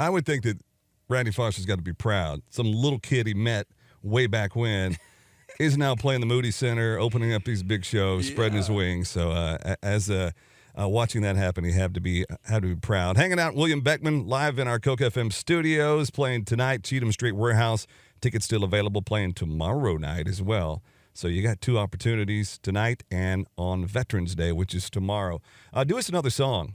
I would think that Randy Foster's got to be proud. Some little kid he met way back when is now playing the Moody Center, opening up these big shows, spreading his wings. So watching that happen, he had to be proud. Hanging out, William Beckmann, live in our KOKE FM studios, playing tonight, Cheatham Street Warehouse. Tickets still available, playing tomorrow night as well. So you got two opportunities, tonight and on Veterans Day, which is tomorrow. Do us another song.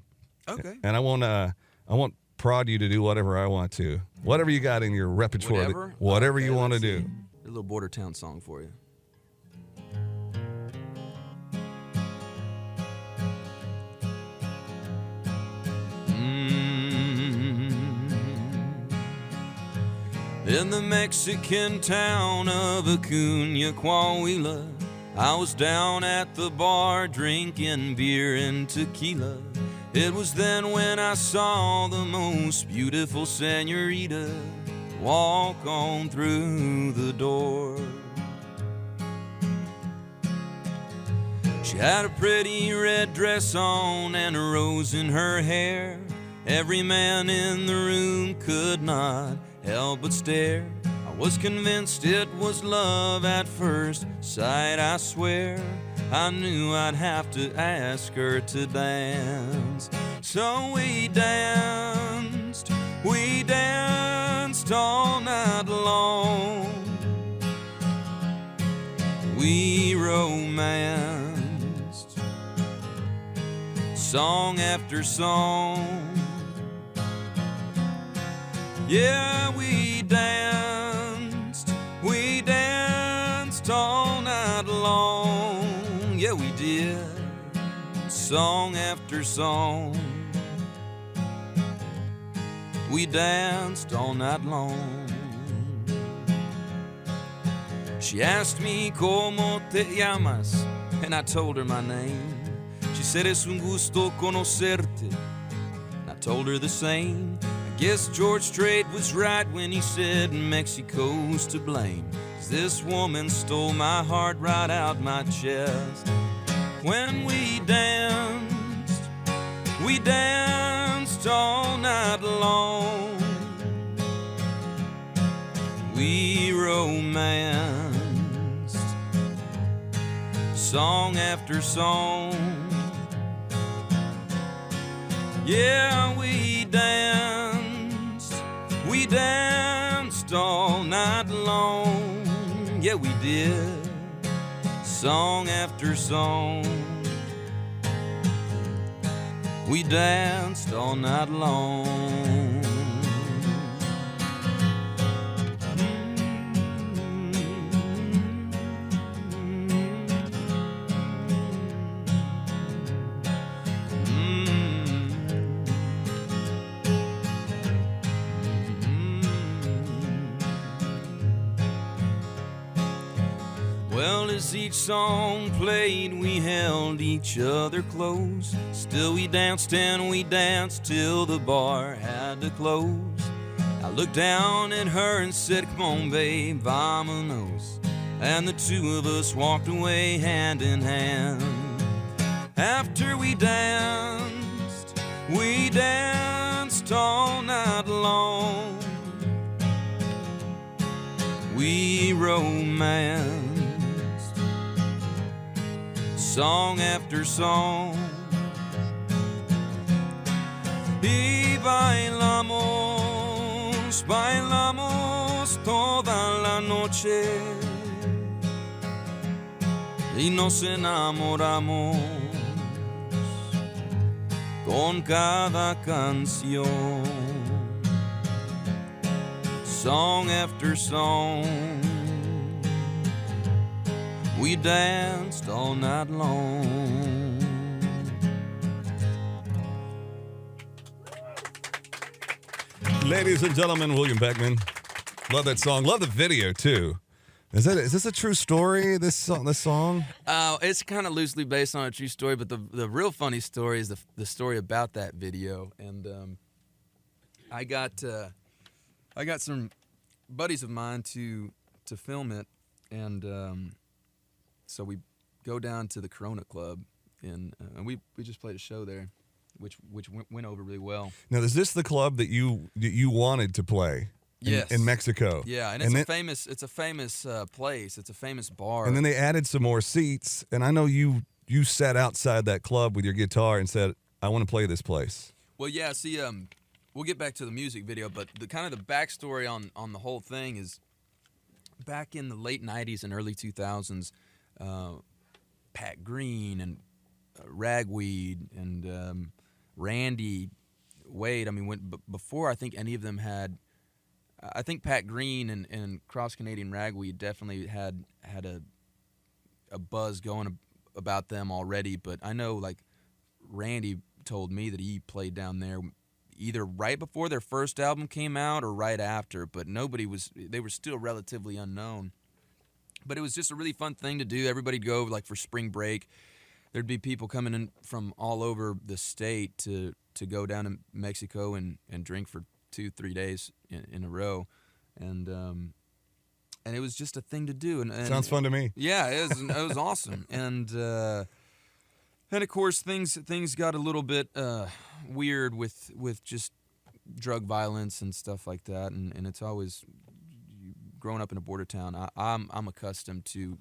Okay. And I won't prod you to do whatever I want to. Whatever you got in your repertoire. Whatever you want to do. A little border town song for you. In the Mexican town of Acuña, Coahuila, I was down at the bar drinking beer and tequila. It was then when I saw the most beautiful señorita walk on through the door. She had a pretty red dress on and a rose in her hair. Every man in the room could not help but stare. I was convinced it was love at first sight, I swear. I knew I'd have to ask her to dance. So we danced all night long. We romanced, song after song. Yeah, we danced all night long. Yeah, we did, song after song. We danced all night long. She asked me, ¿Cómo te llamas? And I told her my name. She said, es un gusto conocerte. And I told her the same. I guess George Strait was right when he said Mexico's to blame. 'Cause this woman stole my heart right out my chest. When we danced all night long. We romanced, song after song. Yeah, we danced all night long. Yeah, we did, song after song. We danced all night long. Well, as each song played, we held each other close. Still we danced and we danced till the bar had to close. I looked down at her and said, come on, babe, vámonos. And the two of us walked away hand in hand. After we danced all night long. We romanced, song after song. Y bailamos toda la noche. Y nos enamoramos con cada canción. Song after song. We danced all night long. Ladies and gentlemen, William Beckmann. Love that song. Love the video, too. Is this a true story, this song? It's kind of loosely based on a true story, but the real funny story is the story about that video. And I got some buddies of mine to film it, and so we go down to the Corona Club, and we just played a show there, which went over really well. Now, is this the club that you wanted to play? Yes. In Mexico. Yeah, and it's a famous place. It's a famous bar. And then they added some more seats, and I know you sat outside that club with your guitar and said, "I want to play this place." Well, yeah. See, we'll get back to the music video, but the kind of the backstory on the whole thing is back in the late '90s and early 2000s, Pat Green and Ragweed and Randy Wade. I mean, before I think any of them had. I think Pat Green and Cross Canadian Ragweed definitely had a buzz going about them already, but I know like Randy told me that he played down there either right before their first album came out or right after, but they were still relatively unknown. But it was just a really fun thing to do. Everybody'd go like for spring break. There'd be people coming in from all over the state to go down to Mexico and drink for 2-3 days in a row, and it was just a thing to do. And sounds fun to me. Yeah, it was awesome. And of course things got a little bit weird with just drug violence and stuff like that. And it's always growing up in a border town. I'm accustomed to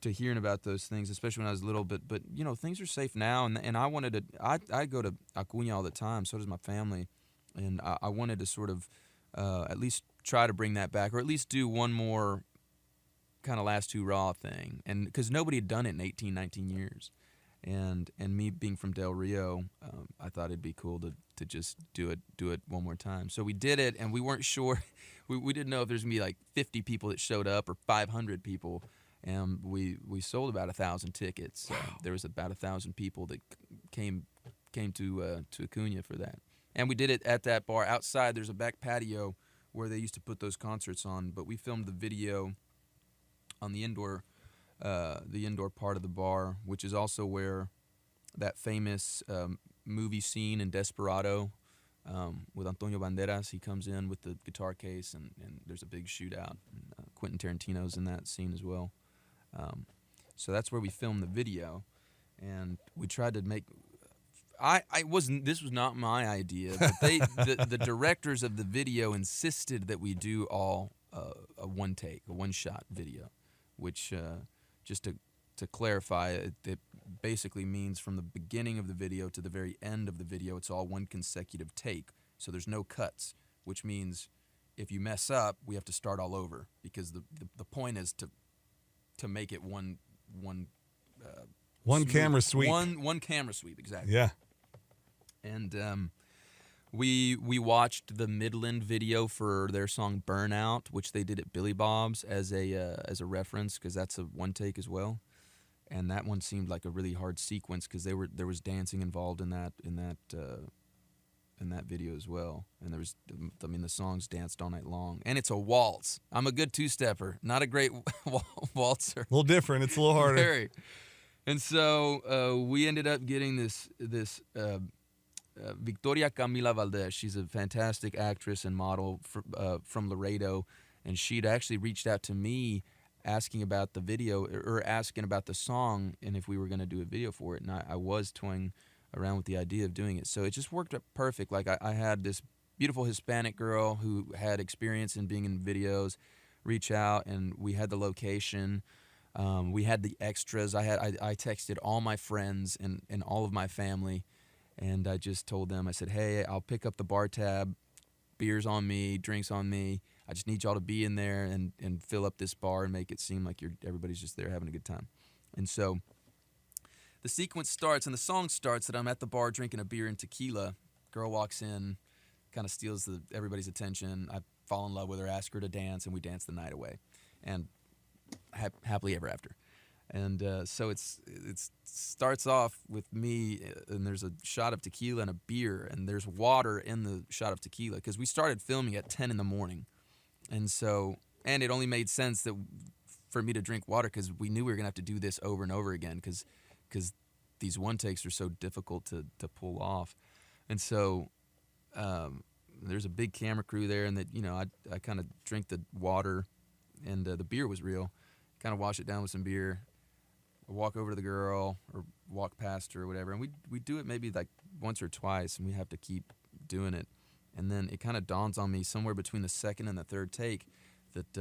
hearing about those things, especially when I was little. But things are safe now. And I wanted to. I go to Acuña all the time. So does my family. And I wanted to sort of at least try to bring that back, or at least do one more kind of last hurrah thing. And because nobody had done it in 18, 19 years. And me being from Del Rio, I thought it'd be cool to just do it one more time. So we did it, and we weren't sure. We didn't know if there's going to be like 50 people that showed up or 500 people. And we sold about 1,000 tickets. There was about 1,000 people that came to Acuña for that. And we did it at that bar outside. There's a back patio where they used to put those concerts on. But we filmed the video on the indoor part of the bar, which is also where that famous movie scene in Desperado with Antonio Banderas. He comes in with the guitar case, and there's a big shootout. And, Quentin Tarantino's in that scene as well. So that's where we filmed the video, and we tried to make. This was not my idea, but the directors of the video insisted that we do all a one-shot video, which just to clarify, it basically means from the beginning of the video to the very end of the video, it's all one consecutive take. So there's no cuts, which means if you mess up, we have to start all over, because the point is to make it one camera sweep. One camera sweep, exactly. Yeah. And we watched the Midland video for their song "Burnout," which they did at Billy Bob's as a reference, because that's a one take as well. And that one seemed like a really hard sequence because there was dancing involved in that video as well. And the songs danced all night long, and it's a waltz. I'm a good two-stepper, not a great waltzer. A little different. It's a little harder. Very. And so we ended up getting this Victoria Camila Valdez. She's a fantastic actress and model from Laredo, and she'd actually reached out to me asking about the video, or asking about the song, and if we were going to do a video for it. And I was toying around with the idea of doing it. So it just worked out perfect. Like I had this beautiful Hispanic girl who had experience in being in videos reach out, and we had the location. We had the extras. I texted all my friends and all of my family, and I just told them, I said, hey, I'll pick up the bar tab, beers on me, drinks on me. I just need y'all to be in there and fill up this bar and make it seem like everybody's just there having a good time. And so the sequence starts, and the song starts that I'm at the bar drinking a beer and tequila. Girl walks in, kind of steals everybody's attention. I fall in love with her, ask her to dance, and we dance the night away. And happily ever after. And so it starts off with me, and there's a shot of tequila and a beer, and there's water in the shot of tequila, because we started filming at 10 in the morning. And it only made sense for me to drink water, because we knew we were going to have to do this over and over again, because these one takes are so difficult to pull off. And so there's a big camera crew there, and I kind of drink the water, and the beer was real. Kind of wash it down with some beer, walk over to the girl or walk past her or whatever, and we do it maybe like once or twice, and we have to keep doing it. And then it kind of dawns on me somewhere between the second and the third take that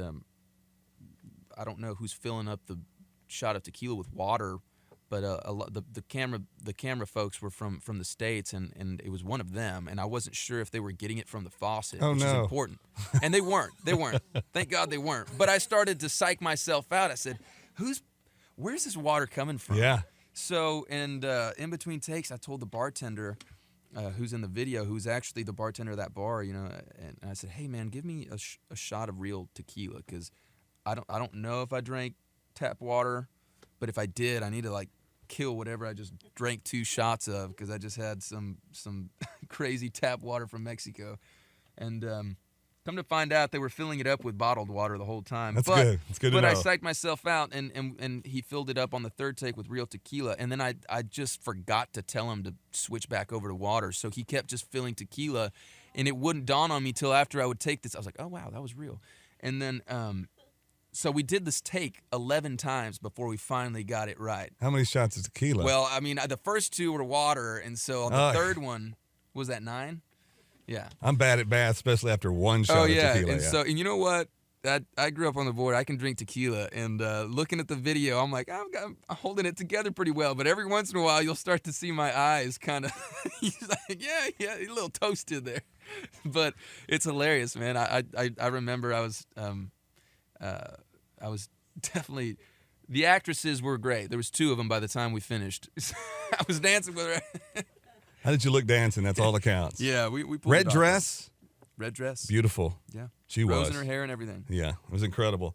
I don't know who's filling up the shot of tequila with water, but the camera folks were from the States, and it was one of them, and I wasn't sure if they were getting it from the faucet, which is important. And they weren't. Thank God they weren't. But I started to psych myself out. I said, where's this water coming from? Yeah. So, and in between takes, I told the bartender who's in the video, who's actually the bartender of that bar, and I said, hey man, give me a shot of real tequila, because I don't know if I drank tap water, but if I did, I need to like kill whatever I just drank 2 shots of, because I just had some crazy tap water from Mexico. And come to find out, they were filling it up with bottled water the whole time. That's good. It's good to know. But I psyched myself out, and he filled it up on the third take with real tequila. And then I just forgot to tell him to switch back over to water. So he kept just filling tequila, and it wouldn't dawn on me till after I would take this. I was like, oh, wow, that was real. And then so we did this take 11 times before we finally got it right. How many shots of tequila? Well, I mean, the first 2 were water, and so on the third one, was that 9? Yeah. I'm bad at baths, especially after 1 shot of tequila. And so, and you know what? I grew up on the board. I can drink tequila, and looking at the video, I'm like, I'm holding it together pretty well. But every once in a while, you'll start to see my eyes kind of. He's like, yeah, a little toasted there, but it's hilarious, man. I remember I was definitely. The actresses were great. There was 2 of them by the time we finished. I was dancing with her. How did you look dancing? That's all that counts. Yeah, we pulled Red it off. dress? Red dress. Beautiful. Yeah. She Rose was. in her hair and everything. Yeah, it was incredible.